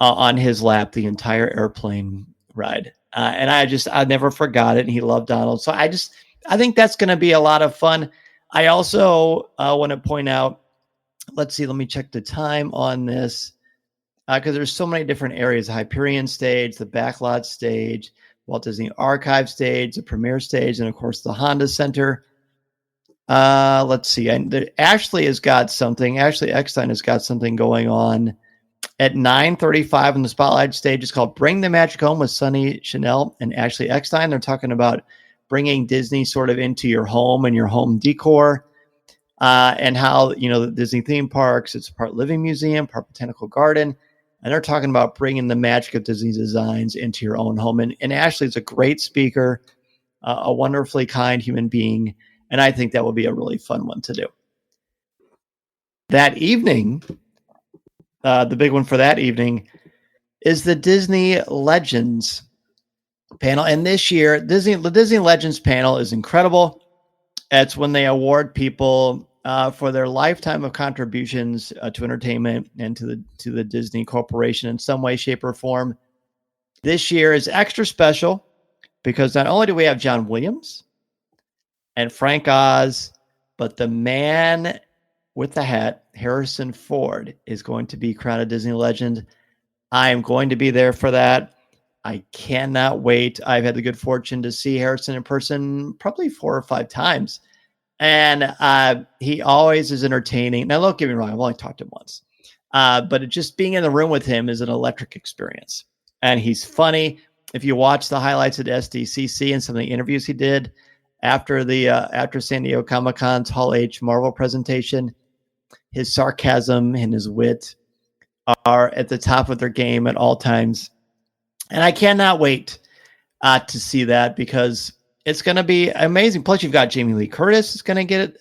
I: on his lap the entire airplane ride. And I never forgot it. And he loved Donald. So I think that's going to be a lot of fun. I also want to point out, let me check the time on this. Because there's so many different areas: the Hyperion stage, the Backlot stage, Walt Disney Archive stage, the Premiere stage, and of course the Honda Center. Let's see. Ashley has got something. Ashley Eckstein has got something going on at 9:35 on the Spotlight stage. It's called "Bring the Magic Home" with Sunny Chanel and Ashley Eckstein. They're talking about bringing Disney sort of into your home and your home decor, and how the Disney theme parks. It's part living museum, part botanical garden. And they're talking about bringing the magic of Disney designs into your own home. And Ashley is a great speaker, a wonderfully kind human being. And I think that will be a really fun one to do. That evening, the big one for that evening is the Disney Legends panel. And this year, the Disney Legends panel is incredible. It's when they award people for their lifetime of contributions to entertainment and to the Disney Corporation in some way, shape, or form. This year is extra special because not only do we have John Williams and Frank Oz, but the man with the hat, Harrison Ford, is going to be crowned a Disney legend. I am going to be there for that. I cannot wait. I've had the good fortune to see Harrison in person probably 4 or 5 times. And he always is entertaining. Now, don't get me wrong, I've only talked to him once. But just being in the room with him is an electric experience. And he's funny. If you watch the highlights at SDCC and some of the interviews he did after San Diego Comic-Con's Hall H Marvel presentation, his sarcasm and his wit are at the top of their game at all times. And I cannot wait to see that because it's going to be amazing. Plus, you've got Jamie Lee Curtis is going to get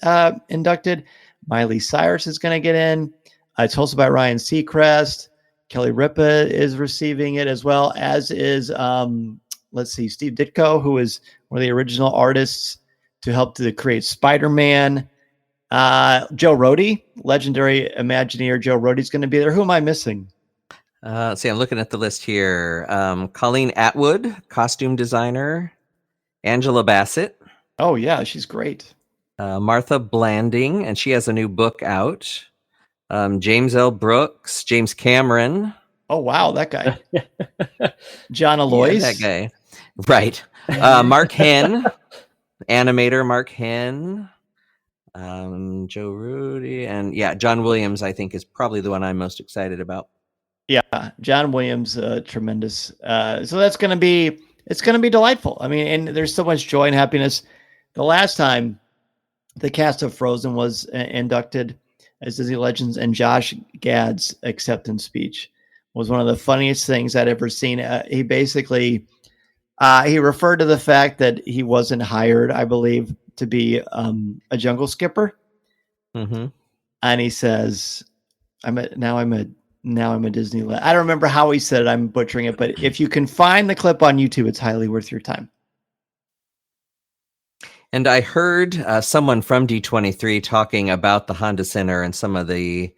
I: inducted. Miley Cyrus is going to get in. It's hosted by Ryan Seacrest. Kelly Ripa is receiving it as well, as is, Steve Ditko, who is one of the original artists to help to create Spider-Man. Joe Rohde, legendary Imagineer Joe Rohde is going to be there. Who am I missing?
K: Let's see, I'm looking at the list here. Colleen Atwood, costume designer. Angela Bassett.
I: Oh, yeah, she's great.
K: Martha Blanding, and she has a new book out. James L. Brooks, James Cameron.
I: Oh, wow, that guy. John Alois.
K: Yeah, that guy. Right. Mark Henn, animator Mark Henn. Joe Rudy. And yeah, John Williams, I think, is probably the one I'm most excited about.
I: Yeah, John Williams, tremendous. So that's going to be... It's going to be delightful. I mean, and there's so much joy and happiness. The last time the cast of Frozen was inducted as Disney Legends, and Josh Gad's acceptance speech was one of the funniest things I'd ever seen. He basically, he referred to the fact that he wasn't hired, I believe, to be a jungle skipper.
K: Mm-hmm.
I: And he says, now I'm a Disney. I don't remember how he said it. I'm butchering it, but if you can find the clip on YouTube, it's highly worth your time.
K: And I heard someone from D23 talking about the Honda Center and some of the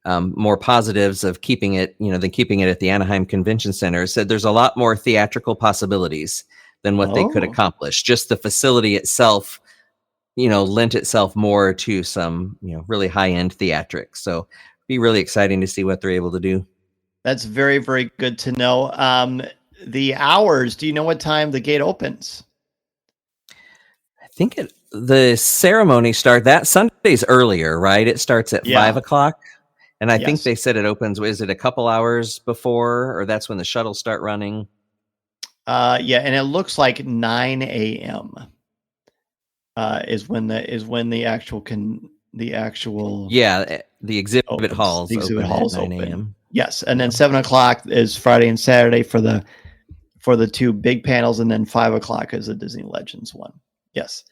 K: more positives of keeping it, than keeping it at the Anaheim Convention Center. Said there's a lot more theatrical possibilities than what they could accomplish. Just the facility itself, lent itself more to some, really high-end theatrics. So be really exciting to see what they're able to do.
I: That's very, very good to know. The hours, do you know what time the gate opens?
K: I think the ceremony that Sunday's earlier, right? It starts at 5 o'clock. And I think they said it opens, is it a couple hours before, or that's when the shuttles start running?
I: Yeah. And it looks like 9 a.m. Is when the actual
K: the exhibit halls.
I: The exhibit halls
K: open.
I: 9
K: a.m.
I: Yes, and then 7 o'clock is Friday and Saturday for the 2 big panels, and then 5 o'clock is the Disney Legends one. Yes,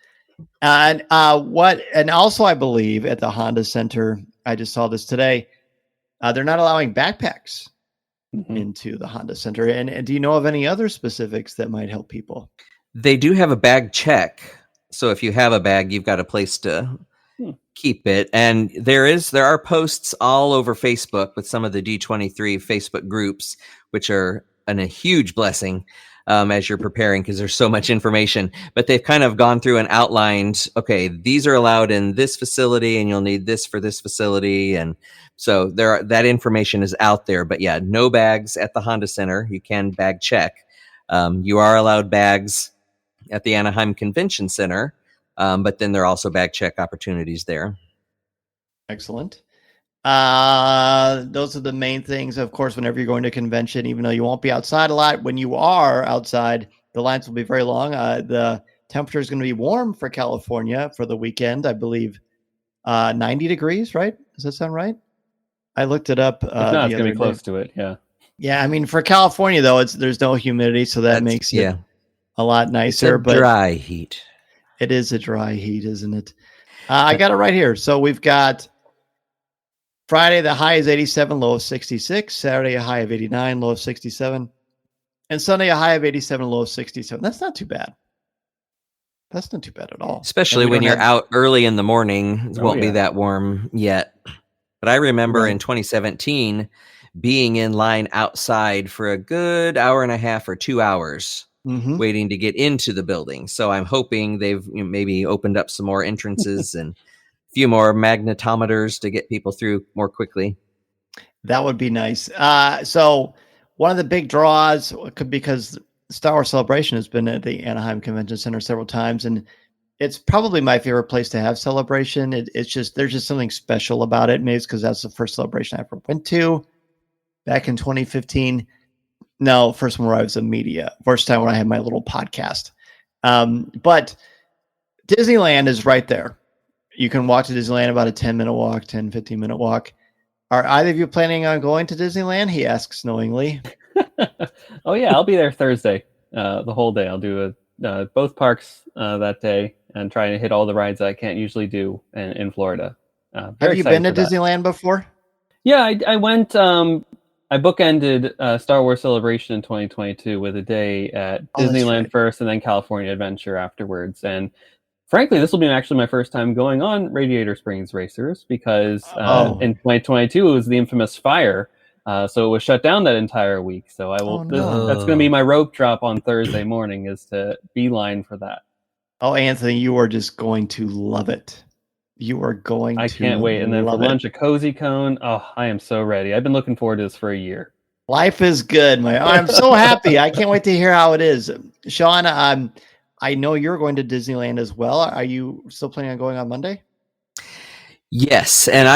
I: and also I believe at the Honda Center, I just saw this today. They're not allowing backpacks into the Honda Center. And do you know of any other specifics that might help people?
K: They do have a bag check, so if you have a bag, you've got a place to keep it. And there are posts all over Facebook with some of the D23 Facebook groups, which are a huge blessing as you're preparing, because there's so much information. But they've kind of gone through and outlined, okay, these are allowed in this facility, and you'll need this for this facility. And so that information is out there. But yeah, no bags at the Honda Center. You can bag check. You are allowed bags at the Anaheim Convention Center. But then there are also bag check opportunities there.
I: Excellent. Those are the main things. Of course, whenever you're going to a convention, even though you won't be outside a lot, when you are outside, the lines will be very long. The temperature is going to be warm for California for the weekend. I believe 90 degrees, right? Does that sound right? I looked it up.
J: If not, it's going to be close to it. Yeah.
I: Yeah, I mean, for California though, there's no humidity, so that makes it a lot nicer.
K: It's a dry heat.
I: It is a dry heat, isn't it? I got it right here. So we've got Friday, the high is 87, low of 66. Saturday, a high of 89, low of 67. And Sunday, a high of 87, low of 67. That's not too bad. That's not too bad at all.
K: Especially when you're out early in the morning. It won't be that warm yet. But I remember in 2017 being in line outside for a good hour and a half or 2 hours waiting to get into the building. So I'm hoping they've maybe opened up some more entrances and a few more magnetometers to get people through more quickly.
I: That would be nice. So one of the big draws, because Star Wars Celebration has been at the Anaheim Convention Center several times, and it's probably my favorite place to have Celebration. It's just, there's just something special about it. Maybe it's because that's the first Celebration I ever went to back in 2015. No, first one where I was in media. First time when I had my little podcast. But Disneyland is right there. You can walk to Disneyland, about a 10-minute walk, 10, 15-minute walk. Are either of you planning on going to Disneyland? He asks knowingly.
J: Oh, yeah, I'll be there Thursday, the whole day. I'll do both parks that day and try to hit all the rides that I can't usually do in Florida.
I: Have you been to Disneyland before?
J: Yeah, I went. I bookended Star Wars Celebration in 2022 with a day at Disneyland first and then California Adventure afterwards. And frankly, this will be actually my first time going on Radiator Springs Racers because in 2022 it was the infamous fire. So it was shut down that entire week. So I will. That's going to be my rope drop on Thursday morning, is to beeline for that.
I: Oh, Anthony, you are just going to love it. You are going to.
J: I can't wait. And then for lunch, a cozy cone. Oh, I am so ready. I've been looking forward to this for a year.
I: Life is good. I'm so happy. I can't wait to hear how it is. Shawn, I know you're going to Disneyland as well. Are you still planning on going on Monday?
K: Yes, and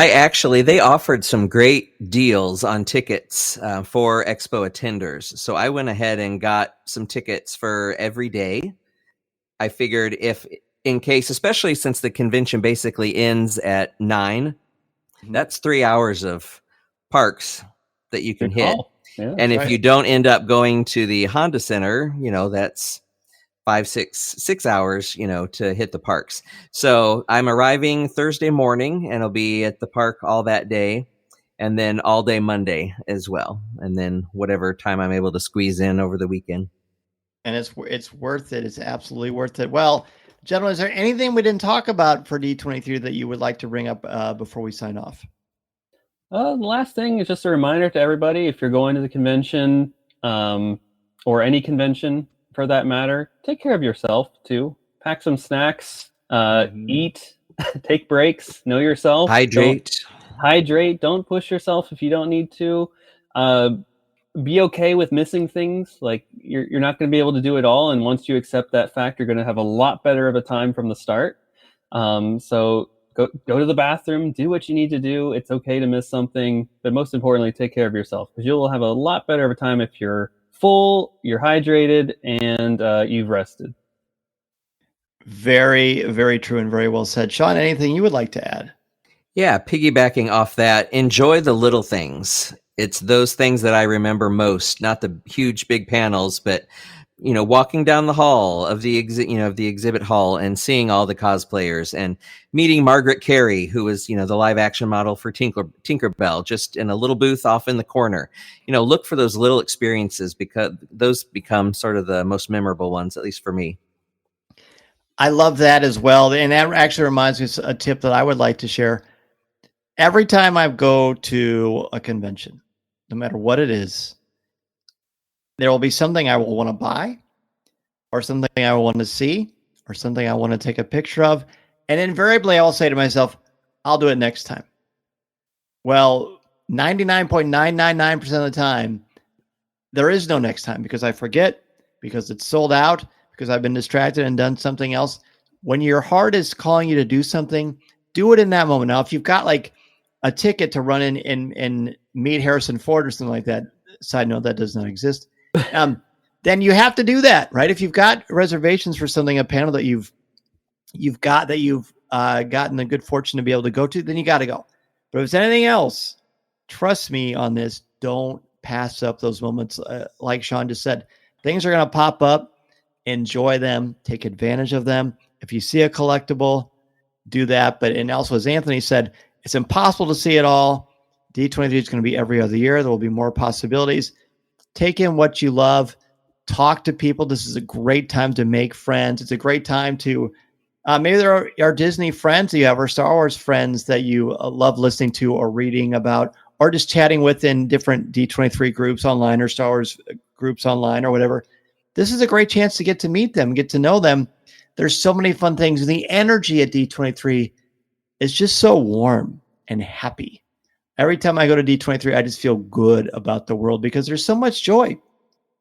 K: they offered some great deals on tickets for Expo attenders. So I went ahead and got some tickets for every day. I figured in case, especially since the convention basically ends at 9, that's 3 hours of parks that you can hit.
J: Yeah,
K: and if you don't end up going to the Honda Center, that's 6 hours, to hit the parks. So I'm arriving Thursday morning and I'll be at the park all that day and then all day Monday as well. And then whatever time I'm able to squeeze in over the weekend.
I: And it's worth it. It's absolutely worth it. Well, gentlemen, is there anything we didn't talk about for D23 that you would like to bring up before we sign off?
J: The last thing is just a reminder to everybody, if you're going to the convention or any convention, for that matter, take care of yourself too. Pack some snacks, eat, take breaks, know yourself. Hydrate. Don't push yourself if you don't need to. Be okay with missing things. Like you're not going to be able to do it all. And once you accept that fact, you're going to have a lot better of a time from the start. So go to the bathroom, do what you need to do. It's okay to miss something, but most importantly, take care of yourself, because you'll have a lot better of a time if you're full, you're hydrated, and you've rested.
I: Very, very true and very well said. Shawn, anything you would like to add?
K: Yeah, piggybacking off that, enjoy the little things. It's those things that I remember most, not the huge big panels, but walking down the hall of the exhibit hall and seeing all the cosplayers and meeting Margaret Carey, who was, the live action model for Tinkerbell, just in a little booth off in the corner. Look for those little experiences, because those become sort of the most memorable ones, at least for me.
I: I love that as well. And that actually reminds me of a tip that I would like to share. Every time I go to a convention, no matter what it is, there will be something I will want to buy, or something I will want to see, or something I want to take a picture of. And invariably, I will say to myself, I'll do it next time. Well, 99.999% of the time, there is no next time, because I forget, because it's sold out, because I've been distracted and done something else. When your heart is calling you to do something, do it in that moment. Now, if you've got like a ticket to run in and meet Harrison Ford or something like that, side note, that does not exist. Then you have to do that, right? If you've got reservations for something, a panel that you've gotten the good fortune to be able to go to, then you got to go. But if it's anything else, trust me on this, don't pass up those moments. Like Shawn just said, things are going to pop up. Enjoy them. Take advantage of them. If you see a collectible, do that. But and also, as Anthony said, it's impossible to see it all. D23 is going to be every other year. There will be more possibilities. Take in what you love. Talk to people. This is a great time to make friends. It's a great time to maybe there are Disney friends that you have or Star Wars friends that you love listening to or reading about or just chatting with in different D23 groups online or Star Wars groups online or whatever. This is a great chance to get to meet them, get to know them. There's so many fun things. The energy at D23 is just so warm and happy. Every time I go to D23, I just feel good about the world because there's so much joy.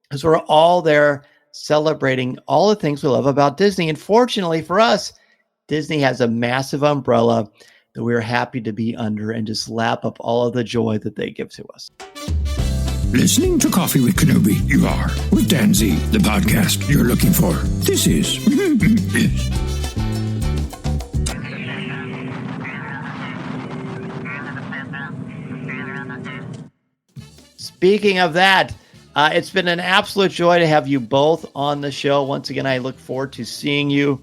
I: Because we're all there celebrating all the things we love about Disney. And fortunately for us, Disney has a massive umbrella that we're happy to be under and just lap up all of the joy that they give to us.
L: Listening to Coffee with Kenobi, you are, with Dan Z, the podcast you're looking for. This is...
I: Speaking of that, it's been an absolute joy to have you both on the show. Once again, I look forward to seeing you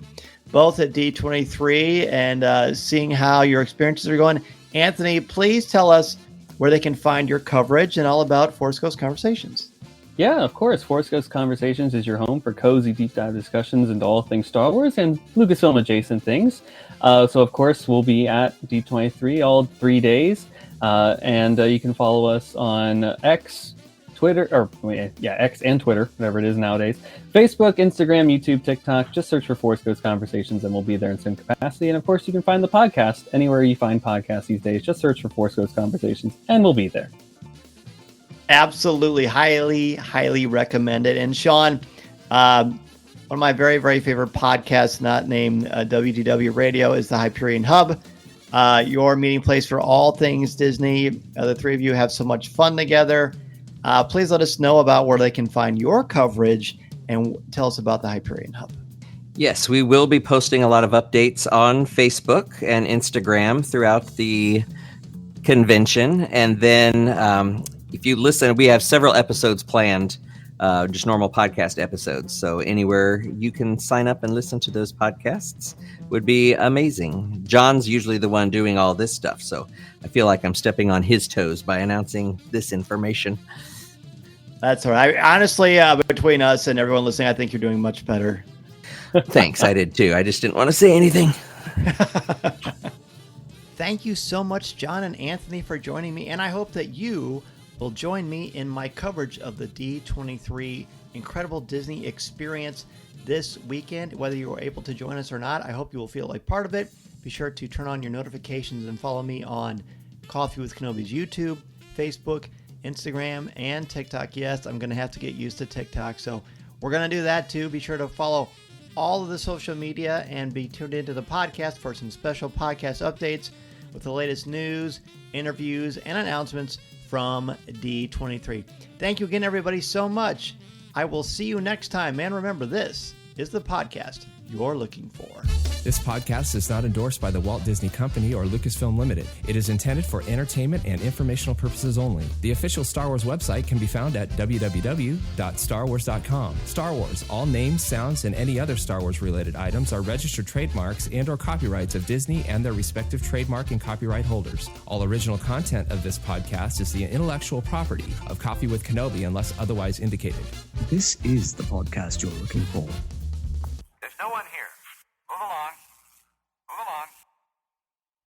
I: both at D23 and seeing how your experiences are going. Anthony, please tell us where they can find your coverage and all about Force Ghost Conversations.
J: Yeah, of course. Force Ghost Conversations is your home for cozy deep dive discussions into all things Star Wars and Lucasfilm adjacent things. So, of course, we'll be at D23 all 3 days. And you can follow us on X, Twitter, X and Twitter, whatever it is nowadays. Facebook, Instagram, YouTube, TikTok. Just search for Force Ghost Conversations and we'll be there in some capacity. And of course, you can find the podcast anywhere you find podcasts these days. Just search for Force Ghost Conversations and we'll be there.
I: Absolutely. Highly, highly recommended. And Shawn, one of my very, very favorite podcasts, not named WDW Radio, is the Hyperion Hub. Your meeting place for all things Disney. The three of you have so much fun together. Please let us know about where they can find your coverage and tell us about the Hyperion Hub.
K: Yes, we will be posting a lot of updates on Facebook and Instagram throughout the convention. And then if you listen, we have several episodes planned, just normal podcast episodes. So anywhere you can sign up and listen to those podcasts would be amazing. John's usually the one doing all this stuff, so I feel like I'm stepping on his toes by announcing this information.
I: That's all right. Honestly, between us and everyone listening, I think you're doing much better.
K: Thanks, I did too. I just didn't want to say anything.
I: Thank you so much, John and Anthony, for joining me, and I hope that you will join me in my coverage of the D23 Incredible Disney Experience this weekend. Whether you were able to join us or not, I hope you will feel like part of it. Be sure to turn on your notifications and follow me on Coffee with Kenobi's YouTube, Facebook, Instagram, and TikTok. Yes, I'm going to have to get used to TikTok, so we're going to do that too. Be sure to follow all of the social media and be tuned into the podcast for some special podcast updates with the latest news, interviews, and announcements from D23. Thank you again, everybody, so much. I will see you next time. And remember, this is the podcast you're looking for.
M: This podcast is not endorsed by the Walt Disney Company or Lucasfilm Limited. It is intended for entertainment and informational purposes only. The official Star Wars website can be found at www.starwars.com. Star Wars, all names, sounds, and any other Star Wars related items are registered trademarks and or copyrights of Disney and their respective trademark and copyright holders. All original content of this podcast is the intellectual property of Coffee with Kenobi unless otherwise indicated.
F: This is the podcast you're looking for.